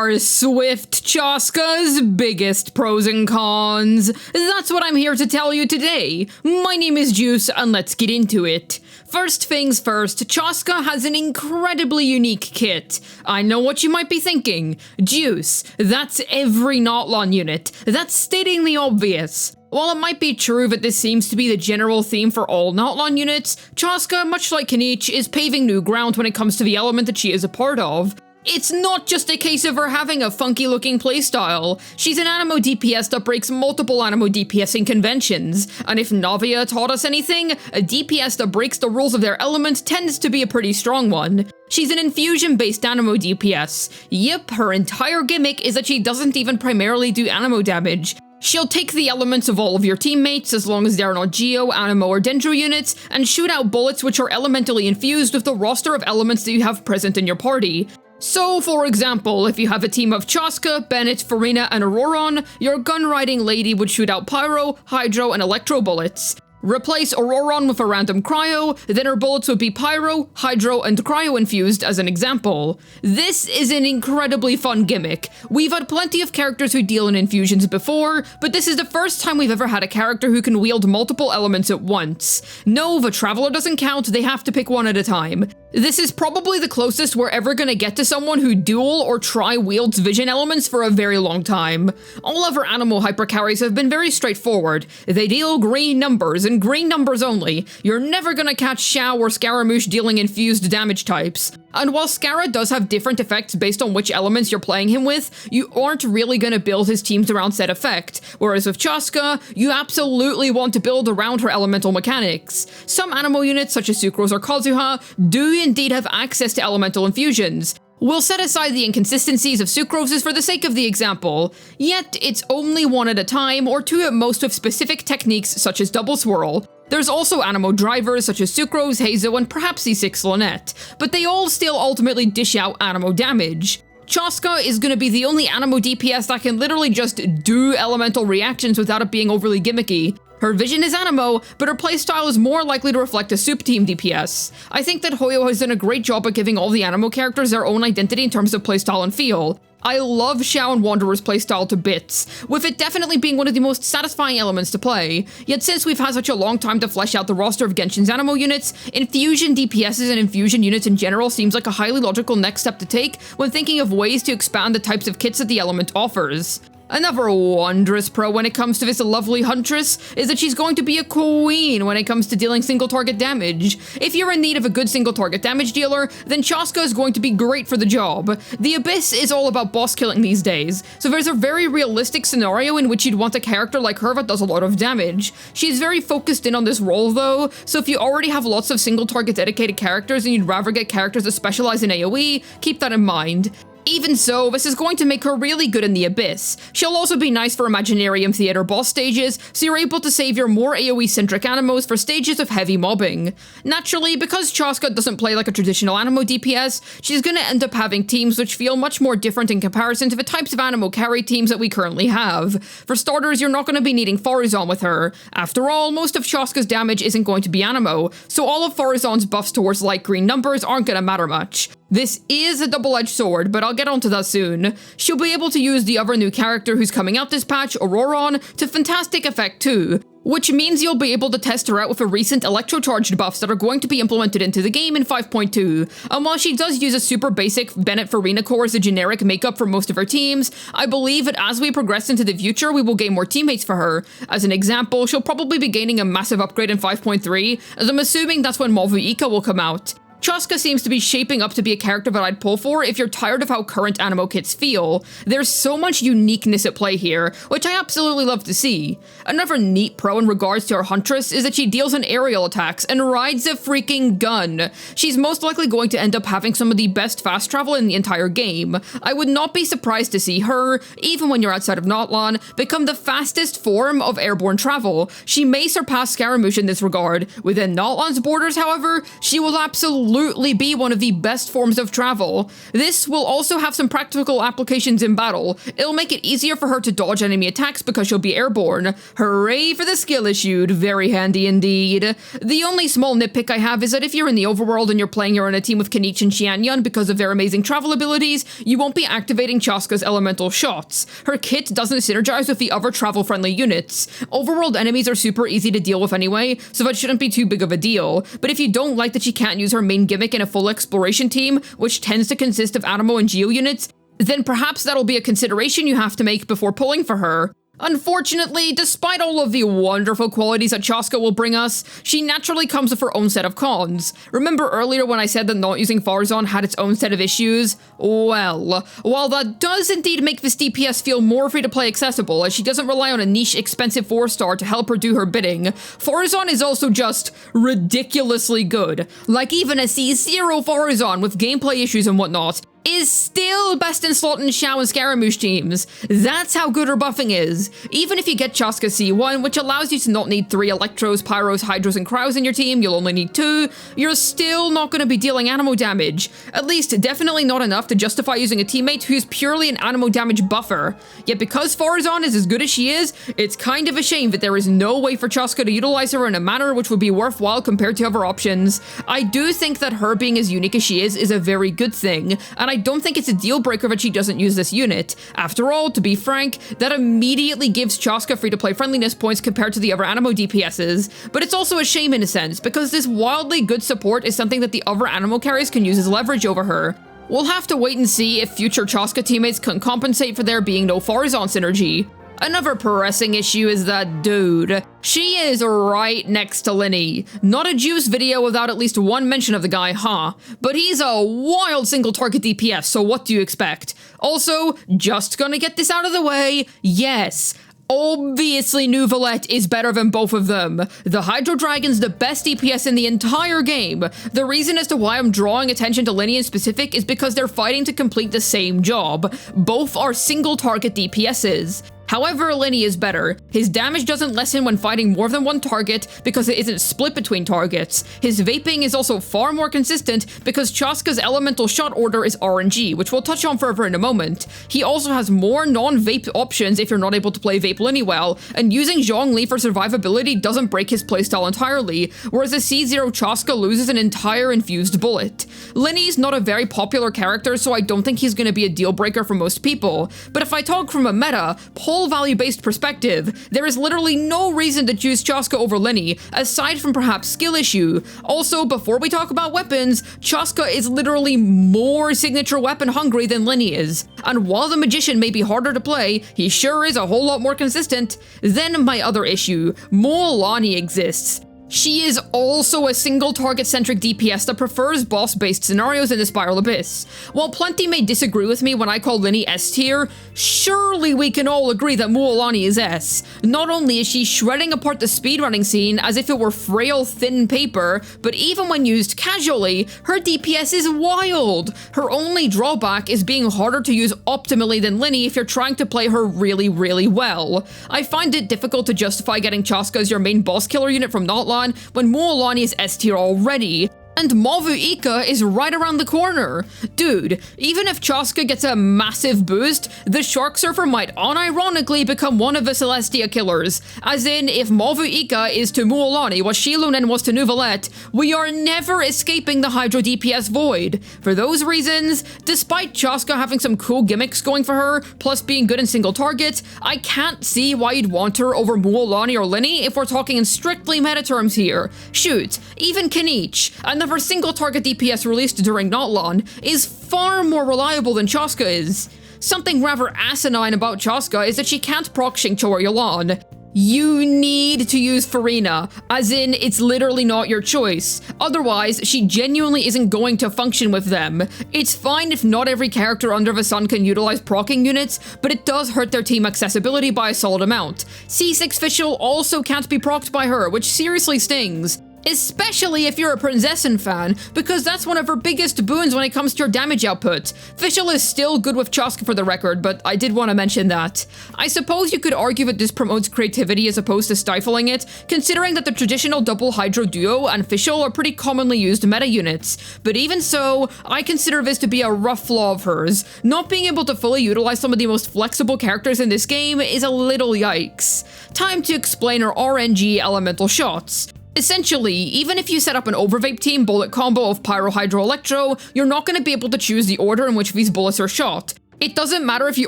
are Swift Chasca's biggest pros and cons. That's what I'm here to tell you today. My name is Juice, and let's get into it. First things first, Chasca has an incredibly unique kit. I know what you might be thinking. Juice, that's every Nautlon unit. That's stating the obvious. While it might be true that this seems to be the general theme for all Nautlon units, Chasca, much like Xingqiu, is paving new ground when it comes to the element that she is a part of. It's not just a case of her having a funky looking playstyle. She's an Anemo DPS that breaks multiple Anemo DPSing conventions, and if Navia taught us anything, a DPS that breaks the rules of their element tends to be a pretty strong one. She's an infusion based Anemo DPS. Yep, her entire gimmick is that she doesn't even primarily do Anemo damage. She'll take the elements of all of your teammates, as long as they're not Geo, Anemo, or Dendro units, and shoot out bullets which are elementally infused with the roster of elements that you have present in your party. So, for example, if you have a team of Chasca, Bennett, Farina, and Auroron, your gun-riding lady would shoot out Pyro, Hydro, and Electro bullets. Replace Auroron with a random Cryo, then her bullets would be Pyro, Hydro, and Cryo infused as an example. This is an incredibly fun gimmick. We've had plenty of characters who deal in infusions before, but this is the first time we've ever had a character who can wield multiple elements at once. No, the Traveler doesn't count, they have to pick one at a time. This is probably the closest we're ever gonna get to someone who dual or tri-wields vision elements for a very long time. All other Anemo hypercarries have been very straightforward. They deal green numbers, and green numbers only. You're never gonna catch Xiao or Scaramouche dealing infused damage types. And while Scara does have different effects based on which elements you're playing him with, you aren't really gonna build his teams around said effect, whereas with Chasca, you absolutely want to build around her elemental mechanics. Some Anemo units, such as Sucrose or Kazuha, do indeed have access to elemental infusions. We'll set aside the inconsistencies of Sucrose's for the sake of the example, yet it's only one at a time, or two at most with specific techniques such as Double Swirl. There's also Anemo drivers such as Sucrose, Hazo, and perhaps C6 Lynette, but they all still ultimately dish out Anemo damage. Chasca is going to be the only Anemo DPS that can literally just do elemental reactions without it being overly gimmicky. Her vision is Anemo, but her playstyle is more likely to reflect a Soup Team DPS. I think that Hoyo has done a great job at giving all the Anemo characters their own identity in terms of playstyle and feel. I love Xiao and Wanderer's playstyle to bits, with it definitely being one of the most satisfying elements to play. Yet since we've had such a long time to flesh out the roster of Genshin's Anemo units, infusion DPSs and infusion units in general seems like a highly logical next step to take when thinking of ways to expand the types of kits that the element offers. Another wondrous pro when it comes to this lovely huntress is that she's going to be a queen when it comes to dealing single target damage. If you're in need of a good single target damage dealer, then Chasca is going to be great for the job. The Abyss is all about boss killing these days, so there's a very realistic scenario in which you'd want a character like her that does a lot of damage. She's very focused in on this role though, so if you already have lots of single target dedicated characters and you'd rather get characters that specialize in AoE, keep that in mind. Even so, this is going to make her really good in the Abyss. She'll also be nice for Imaginarium Theater boss stages, so you're able to save your more AoE-centric Anemos for stages of heavy mobbing. Naturally, because Chasca doesn't play like a traditional Anemo DPS, she's gonna end up having teams which feel much more different in comparison to the types of Anemo carry teams that we currently have. For starters, you're not gonna be needing Faruzan with her. After all, most of Chasca's damage isn't going to be Anemo, so all of Faruzan's buffs towards light green numbers aren't gonna matter much. This is a double-edged sword, but I'll get onto that soon. She'll be able to use the other new character who's coming out this patch, Auroron, to fantastic effect too, which means you'll be able to test her out with the recent electro-charged buffs that are going to be implemented into the game in 5.2. And while she does use a super basic Bennett Farina core as a generic makeup for most of her teams, I believe that as we progress into the future, we will gain more teammates for her. As an example, she'll probably be gaining a massive upgrade in 5.3, as I'm assuming that's when Mavu Ika will come out. Chasca seems to be shaping up to be a character that I'd pull for if you're tired of how current Anemo kits feel. There's so much uniqueness at play here, which I absolutely love to see. Another neat pro in regards to our Huntress is that she deals in aerial attacks and rides a freaking gun. She's most likely going to end up having some of the best fast travel in the entire game. I would not be surprised to see her, even when you're outside of Nautlon, become the fastest form of airborne travel. She may surpass Scaramouche in this regard. Within Nautlon's borders, however, she will absolutely absolutely be one of the best forms of travel. This will also have some practical applications in battle. It'll make it easier for her to dodge enemy attacks because she'll be airborne. Hooray for the skill issued, very handy indeed. The only small nitpick I have is that if you're in the overworld and you're playing her in a team with Xingqiu and Xianyun because of their amazing travel abilities, you won't be activating Chasca's Elemental Shots. Her kit doesn't synergize with the other travel-friendly units. Overworld enemies are super easy to deal with anyway, so that shouldn't be too big of a deal, but if you don't like that she can't use her main gimmick in a full exploration team, which tends to consist of Anemo and Geo units, then perhaps that'll be a consideration you have to make before pulling for her. Unfortunately, despite all of the wonderful qualities that Chasca will bring us, she naturally comes with her own set of cons. Remember earlier when I said that not using Faruzan had its own set of issues? Well, while that does indeed make this DPS feel more free-to-play accessible, as she doesn't rely on a niche expensive 4-star to help her do her bidding, Faruzan is also just ridiculously good. Like even a C0 Faruzan with gameplay issues and whatnot is still best in slot and Xiao and Scaramouche teams. That's how good her buffing is. Even if you get Chasca C1, which allows you to not need 3 Electros, Pyros, Hydros, and Crows in your team, you'll only need 2, you're still not going to be dealing Anemo damage. At least, definitely not enough to justify using a teammate who's purely an Anemo damage buffer. Yet because Faruzan is as good as she is, it's kind of a shame that there is no way for Chasca to utilize her in a manner which would be worthwhile compared to other options. I do think that her being as unique as she is a very good thing, and I don't think it's a deal breaker that she doesn't use this unit. After all, to be frank, that immediately gives Chasca free-to-play friendliness points compared to the other Anemo DPSs, but it's also a shame in a sense, because this wildly good support is something that the other Anemo carries can use as leverage over her. We'll have to wait and see if future Chasca teammates can compensate for there being no Faruzan synergy. Another pressing issue is that dude. She is right next to Lyney. Not a Juice video without at least one mention of the guy, huh? But he's a wild single target DPS, so what do you expect? Also, just gonna get this out of the way, yes. Obviously, Nuvolette is better than both of them. The Hydro Dragon's the best DPS in the entire game. The reason as to why I'm drawing attention to Lyney in specific is because they're fighting to complete the same job. Both are single target DPSs. However, Lyney is better. His damage doesn't lessen when fighting more than one target because it isn't split between targets. His vaping is also far more consistent because Chasca's elemental shot order is RNG, which we'll touch on further in a moment. He also has more non-vape options if you're not able to play vape Lyney well, and using Zhongli for survivability doesn't break his playstyle entirely, whereas a C0 Chasca loses an entire infused bullet. Lyney's not a very popular character, so I don't think he's going to be a deal breaker for most people, but if I talk from a meta, value-based perspective, there is literally no reason to choose Chasca over Lyney, aside from perhaps skill issue. Also, before we talk about weapons, Chasca is literally more signature weapon hungry than Lyney is. And while the Magician may be harder to play, he sure is a whole lot more consistent. Then my other issue, Mualani exists. She is also a single target-centric DPS that prefers boss-based scenarios in the Spiral Abyss. While plenty may disagree with me when I call Lyney S tier, surely we can all agree that Mualani is S. Not only is she shredding apart the speedrunning scene as if it were frail, thin paper, but even when used casually, her DPS is wild. Her only drawback is being harder to use optimally than Lyney if you're trying to play her really, really well. I find it difficult to justify getting Chasca as your main boss killer unit from Notlan when Mualani is S tier already. And Mavu Ika is right around the corner. Dude, even if Chasca gets a massive boost, the Shark Surfer might unironically become one of the Celestia killers. As in, if Mavu Ika is to Mualani what Shilunen was to Nuvolette, we are never escaping the Hydro DPS void. For those reasons, despite Chasca having some cool gimmicks going for her, plus being good in single targets, I can't see why you'd want her over Mualani or Lyney if we're talking in strictly meta terms here. Shoot, even Xingqiu, another single target DPS released during Notlan, is far more reliable than Chasca is. Something rather asinine about Chasca is that she can't proc Xingqiu or Yelan. You need to use Farina, as in it's literally not your choice. Otherwise, she genuinely isn't going to function with them. It's fine if not every character under the sun can utilize proccing units, but it does hurt their team accessibility by a solid amount. C6 Fischl also can't be procced by her, which seriously stings. Especially if you're a Prinzessin fan, because that's one of her biggest boons when it comes to her damage output. Fischl is still good with Chasca for the record, but I did want to mention that. I suppose you could argue that this promotes creativity as opposed to stifling it, considering that the traditional double Hydro duo and Fischl are pretty commonly used meta units. But even so, I consider this to be a rough flaw of hers. Not being able to fully utilize some of the most flexible characters in this game is a little yikes. Time to explain her RNG Elemental Shots. Essentially, even if you set up an overvape team bullet combo of Pyro, Hydro, Electro, you're not going to be able to choose the order in which these bullets are shot. It doesn't matter if you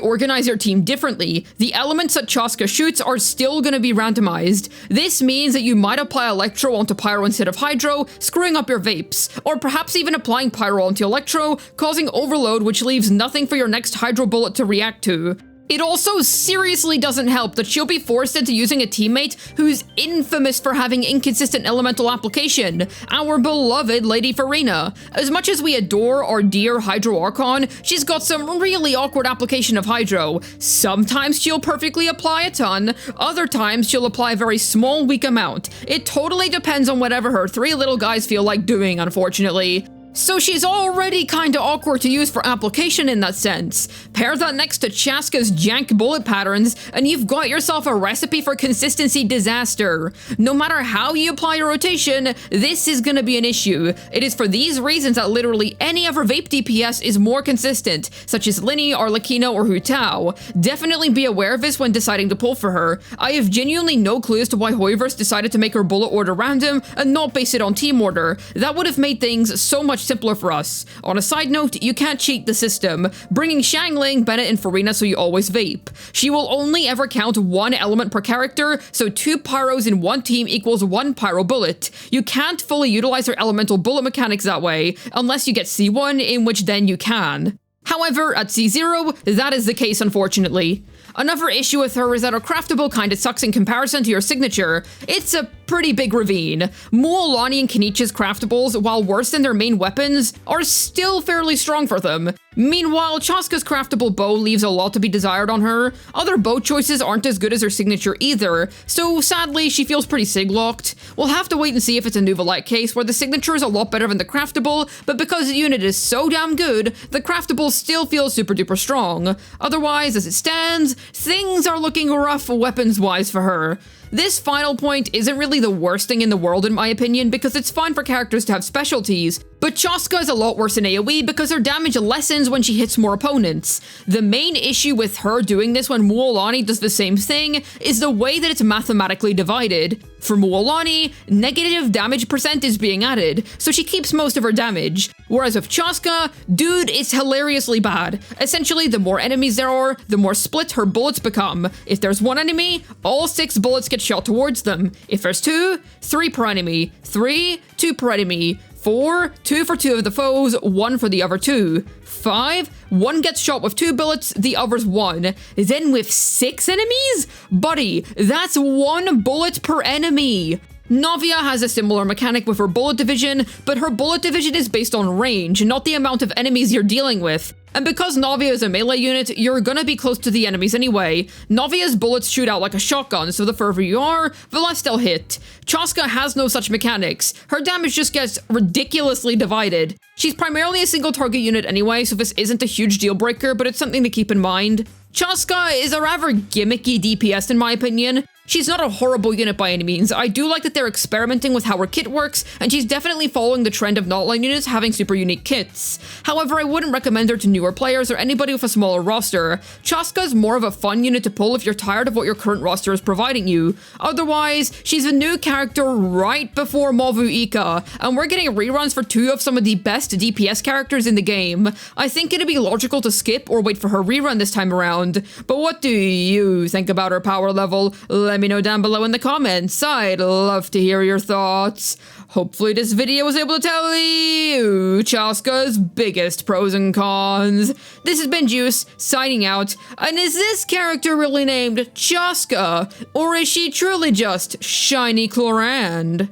organize your team differently, the elements that Chasca shoots are still going to be randomized. This means that you might apply Electro onto Pyro instead of Hydro, screwing up your vapes, or perhaps even applying Pyro onto Electro, causing overload which leaves nothing for your next Hydro bullet to react to. It also seriously doesn't help that she'll be forced into using a teammate who's infamous for having inconsistent elemental application, our beloved Lady Farina. As much as we adore our dear Hydro Archon, she's got some really awkward application of Hydro. Sometimes she'll perfectly apply a ton, other times she'll apply a very small weak amount. It totally depends on whatever her three little guys feel like doing, unfortunately. So she's already kinda awkward to use for application in that sense. Pair that next to Chasca's jank bullet patterns, and you've got yourself a recipe for consistency disaster. No matter how you apply your rotation, this is gonna be an issue. It is for these reasons that literally any of her vape DPS is more consistent, such as Lyney, Arlecchino, or Hu Tao. Definitely be aware of this when deciding to pull for her. I have genuinely no clue as to why Hoiverse decided to make her bullet order random and not base it on team order. That would have made things so much simpler for us. On a side note, you can't cheat the system, bringing Xiangling, Bennett, and Farina so you always vape. She will only ever count one element per character, so 2 pyros in one team equals 1 pyro bullet. You can't fully utilize her elemental bullet mechanics that way, unless you get C1, in which then you can. However, at C0, that is the case unfortunately. Another issue with her is that her craftable kinda sucks in comparison to your signature. It's a pretty big ravine. Mualani and Kenichi's craftables, while worse than their main weapons, are still fairly strong for them. Meanwhile, Chasca's craftable bow leaves a lot to be desired on her. Other bow choices aren't as good as her signature either, so sadly she feels pretty sig-locked. We'll have to wait and see if it's a Nuva-like case where the signature is a lot better than the craftable, but because the unit is so damn good, the craftable still feels super duper strong. Otherwise, as it stands, things are looking rough weapons-wise for her. This final point isn't really the worst thing in the world in my opinion, because it's fine for characters to have specialties, but Chasca is a lot worse in AoE because her damage lessens when she hits more opponents. The main issue with her doing this when Mualani does the same thing is the way that it's mathematically divided. For Mualani, negative damage percent is being added, so she keeps most of her damage. Whereas with Chasca, dude, it's hilariously bad. Essentially, the more enemies there are, the more split her bullets become. If there's one enemy, all 6 bullets get shot towards them. If there's 2, 3 per enemy. 3, 2 per enemy. 4, 2 for 2 of the foes, 1 for the other 2. 5, 1 gets shot with 2 bullets, the other's 1. Then with 6 enemies? Buddy, that's 1 bullet per enemy! Navia has a similar mechanic with her bullet division, but her bullet division is based on range, not the amount of enemies you're dealing with. And because Navia is a melee unit, you're gonna be close to the enemies anyway. Navia's bullets shoot out like a shotgun, so the further you are, the less they'll hit. Chasca has no such mechanics. Her damage just gets ridiculously divided. She's primarily a single target unit anyway, so this isn't a huge deal breaker, but it's something to keep in mind. Chasca is a rather gimmicky DPS in my opinion. She's not a horrible unit by any means. I do like that they're experimenting with how her kit works, and she's definitely following the trend of not-line units having super unique kits. However, I wouldn't recommend her to newer players or anybody with a smaller roster. Chasca's more of a fun unit to pull if you're tired of what your current roster is providing you. Otherwise, she's a new character right before Mavu Ika, and we're getting reruns for 2 of some of the best DPS characters in the game. I think it'd be logical to skip or wait for her rerun this time around. But what do you think about her power level? Let me know down below in the comments. I'd love to hear your thoughts. Hopefully this video was able to tell you Chasca's biggest pros and cons. This has been Juice, signing out. And is this character really named Chasca? Or is she truly just Shiny Chlorand?